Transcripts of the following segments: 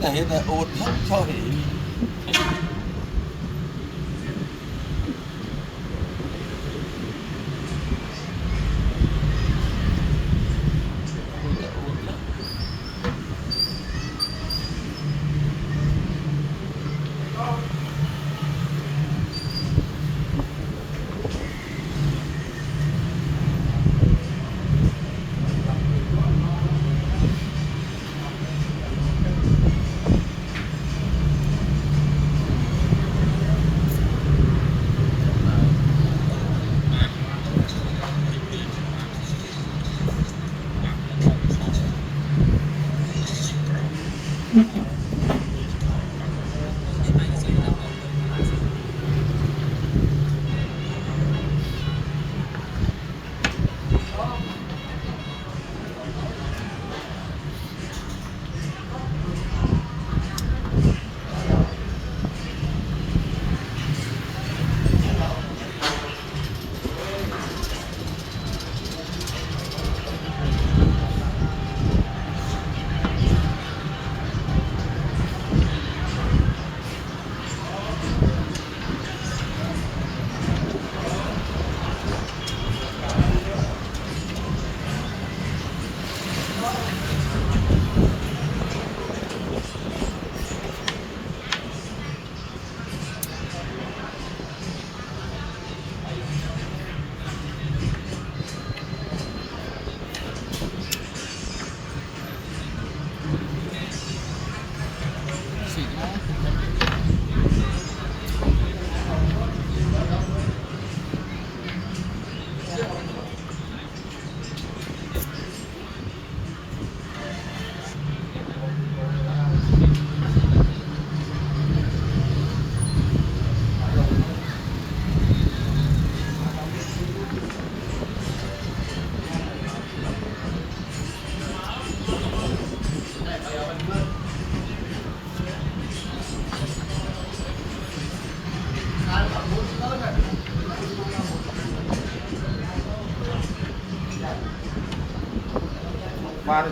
Này là ột hết trời. Ba đi.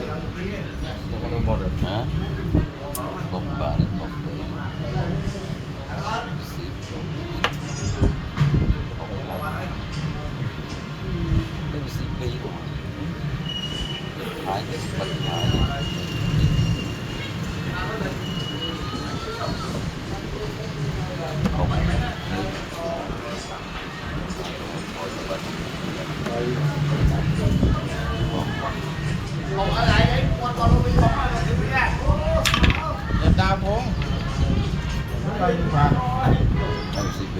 Một rồi. Hả? Một ba đến một. Cái CP của hai cái bật lại. Còn ở lại đấy, con luôn đi bóng là đi ra. Em đau phố. Đây mà. Đây CP.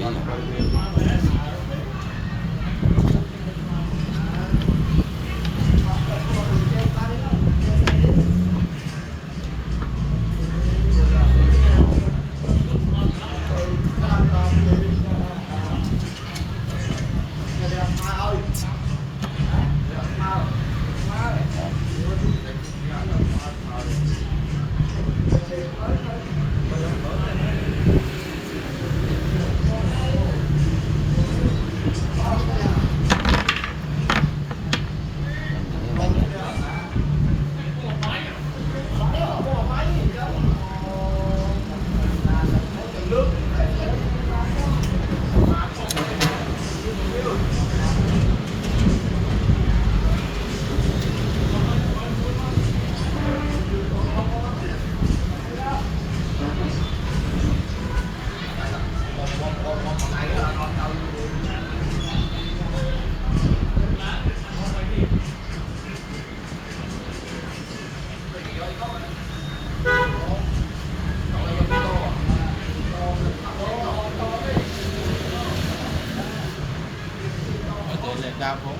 đa vốn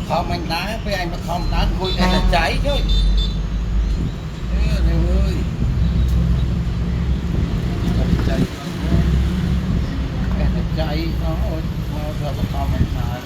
không anh đá với anh mà không đá vui này là cháy chứ. Ê, này ơi cháy cái là cháy nó rồi mà không anh đá đó.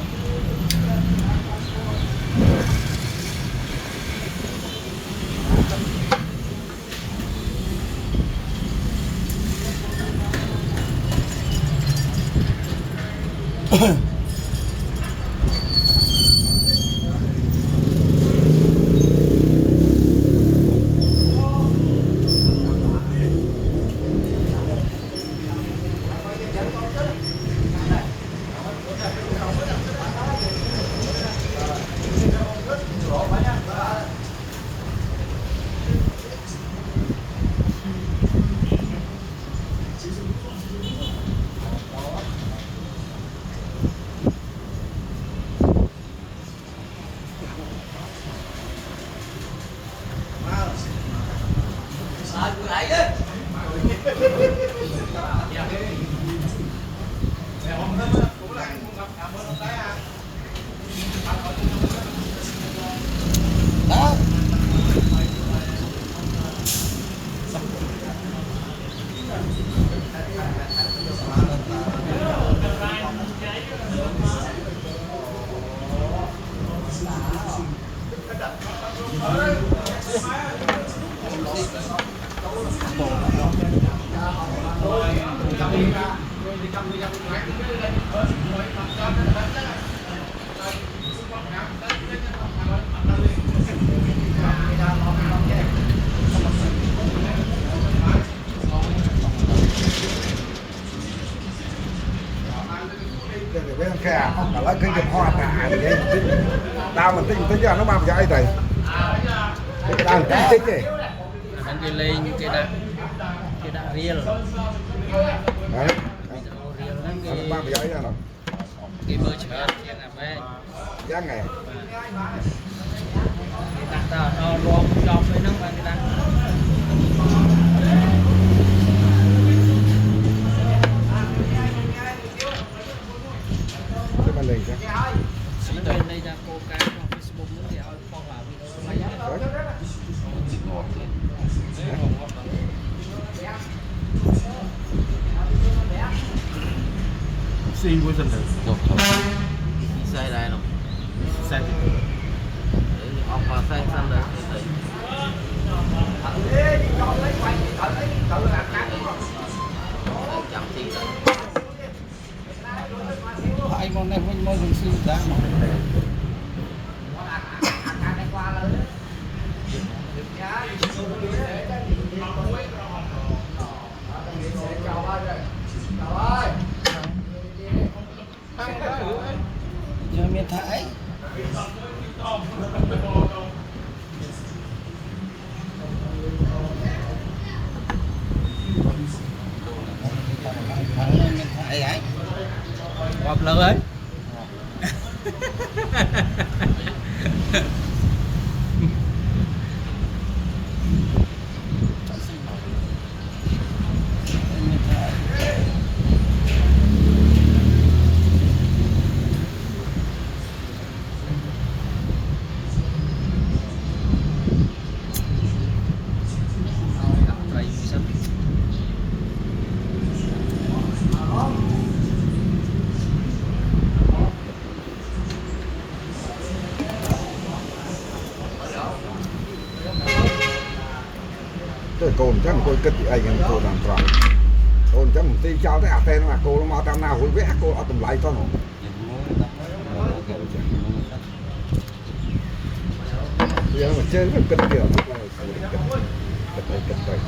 Cái khe không cả lấy cái dịp hoa cả thì cái tao mình tính cho nó bao giờ ấy rồi cái đang tích gì Anh cái lên cái đã real đấy real lắm nó bao giờ ấy ra rồi cái bơ chả tiền là bé giá ngày người ta nó luôn cho với nó người ta cái bên này chứ bên đây ra cô cái Facebook nữa thì phong vào video xin vui dân được sai đây nào sai ông vào sai sang đây chẳng gì anh mong này mình mong sư ra mà giờ miền Thái thằng nó mình phải ấy Họp lớn ấy. Cái cồn chắc cô cất gì anh cô làm tròn cồn chắc một tí cháu thế à tên mà cô nó mau tam nào hối vẽ cô ở tầm lại cho nó bây giờ mà chơi nó cất kiểu tức là cất đây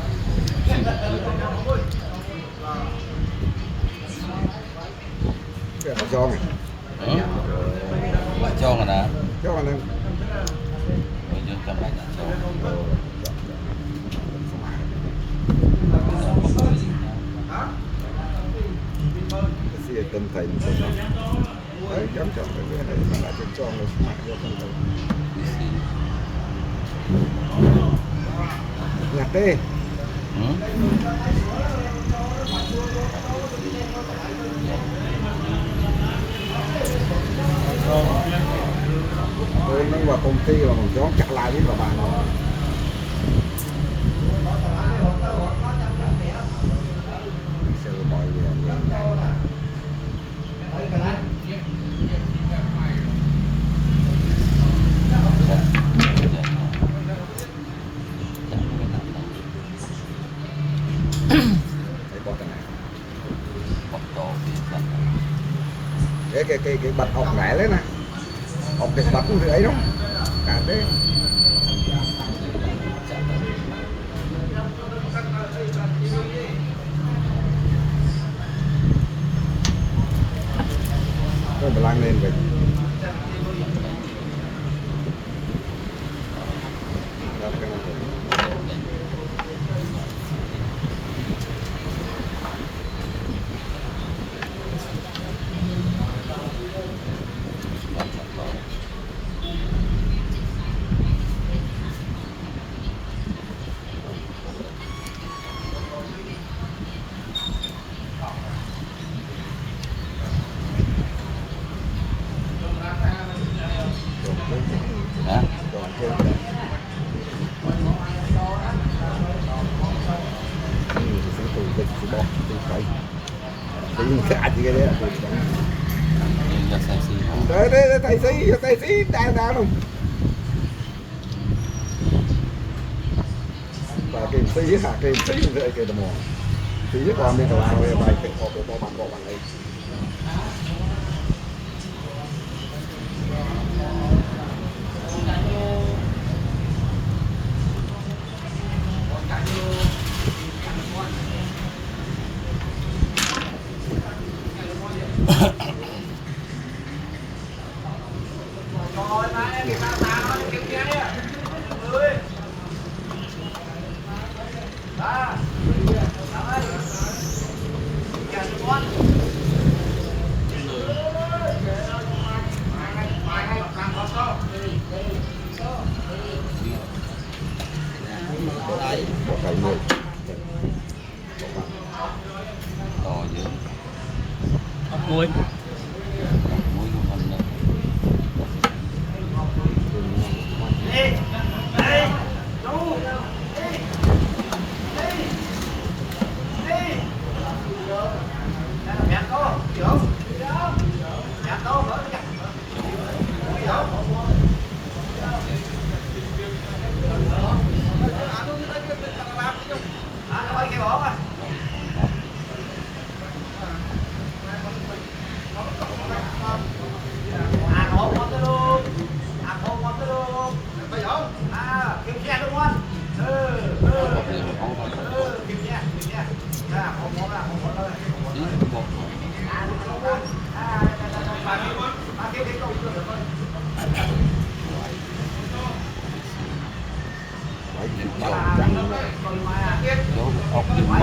cái nó cho này lại cho mà đã cho mà nên bây giờ cầm lại cho cái gì tâm thầy một số đấy chấm chọn cái này mà lại cho nó smart cho con đầu nhặt đi tôi nó vào công ty là mình chó chặt lại biết là bạn rồi sơ bòi về cái bạch học lẻ đấy nè học cái bạch cũng ấy đúng cả đấy rồi mà lang lên vậy hả đấy thầy sĩ đang không và cái sĩ hả cái sĩ vậy cái đồng hồ sĩ còn bên đầu về bài cái họ bằng ấy bỏ thầy ngồi to dữ Muối. muối của mình nữa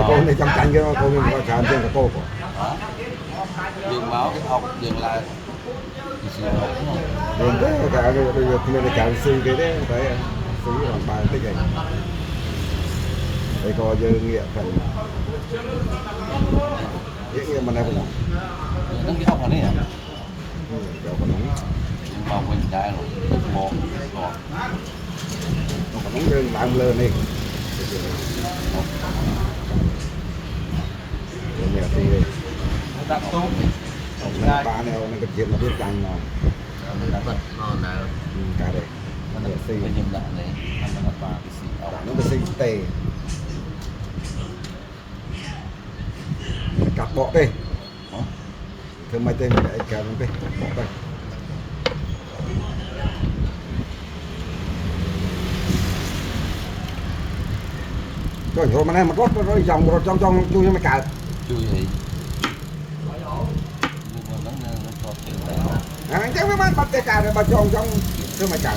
cô này trong cạnh kia cô mình có chạm trên cái cô của dừng máu cái ốc dừng lại thì sự ốc đúng không? Nên thế cả bây giờ mình cả suy cái đấy phải suy bằng bài tích này đây coi giờ nghĩa phần nghĩa mà này cũng Nó cái ốc này hả? đâu có nóng Dừng máu mình đại rồi một rồi nó còn nóng lên làm lơ này nghĩa thì đặt tốt ba nèo nó cái chuyện mà biết canh mà đặt vật ngon nào cả đấy nó được xây nhầm lại này nó là ba cái xì ốc nó bị sinh tê cắt bỏ đi thưa mấy tên để kéo nó đi bỏ đây rồi mà này mà rót rồi dòng rồi trong chui mới cào chui gì nhưng mà nó có tiền đấy chắc mấy bắt cái cào rồi bà trong thưa mày cào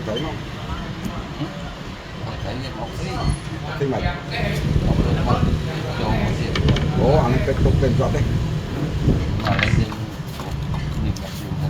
thấy không? thấy như một cái Thì mà đồ bố ăn cái cục tên giọt đấy mà lấy trên nhìn gặp nhiều thật